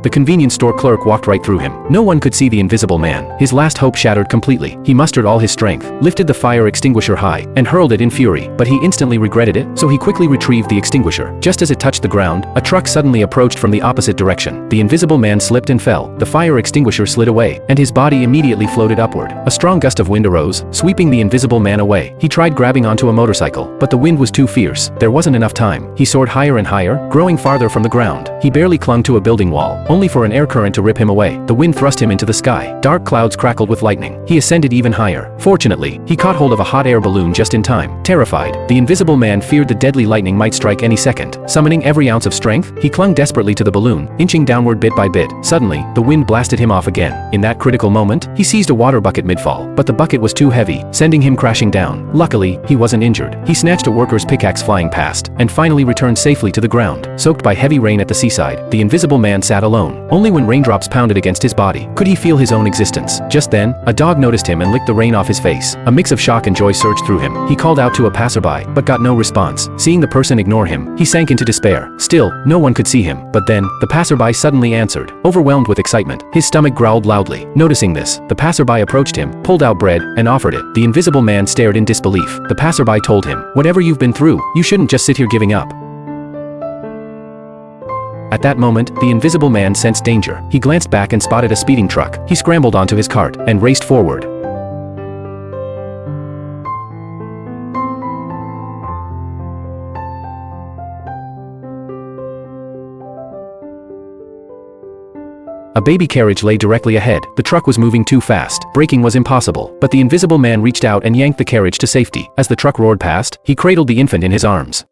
The convenience store clerk walked right through him. No one could see the invisible man. His last hope shattered completely. He mustered all his strength, lifted the fire extinguisher high, and hurled it in fury, but he instantly regretted it, so he quickly retrieved the extinguisher. Just as it touched the ground, a truck suddenly approached from the opposite direction. The invisible man slipped and fell. The fire extinguisher slid away, and his body immediately floated upward. A strong gust of wind arose, sweeping the invisible man away. He tried grabbing onto a motorcycle, but the wind was too fierce. There wasn't enough time. He soared higher and higher, growing farther from the ground. He barely clung to a building wall, only for an air current to rip him away. The wind thrust him into the sky. Dark clouds crackled with lightning. He ascended even higher. Fortunately, he caught hold of a hot air balloon just in time. Terrified, the invisible man feared the deadly lightning might strike any second. Summoning every ounce of strength, he clung desperately to the balloon, inching downward bit by bit. Suddenly, the wind blasted him off again. In that critical moment, he seized a water bucket mid-fall, but the bucket was too heavy, sending him crashing down. Luckily, he wasn't injured. He snatched a worker's pickaxe flying past, and finally returned safely to the ground. Soaked by heavy rain at the seaside, the invisible man sat alone. Only when raindrops pounded against his body could he feel his own existence. Just then, a dog noticed him and licked the rain off his face. A mix of shock and joy surged through him. He called out to a passerby, but got no response. Seeing the person ignore him, he sank into despair. Still, no one could see him. But then, the passerby suddenly answered. Overwhelmed with excitement, his stomach growled loudly. Noticing this, the passerby approached him, pulled out bread, and offered it. The invisible man stared in disbelief. The passerby told him, "Whatever you've been through, you shouldn't just sit here giving up." At that moment, the invisible man sensed danger. He glanced back and spotted a speeding truck. He scrambled onto his cart and raced forward. A baby carriage lay directly ahead. The truck was moving too fast. Braking was impossible, but the invisible man reached out and yanked the carriage to safety. As the truck roared past, he cradled the infant in his arms.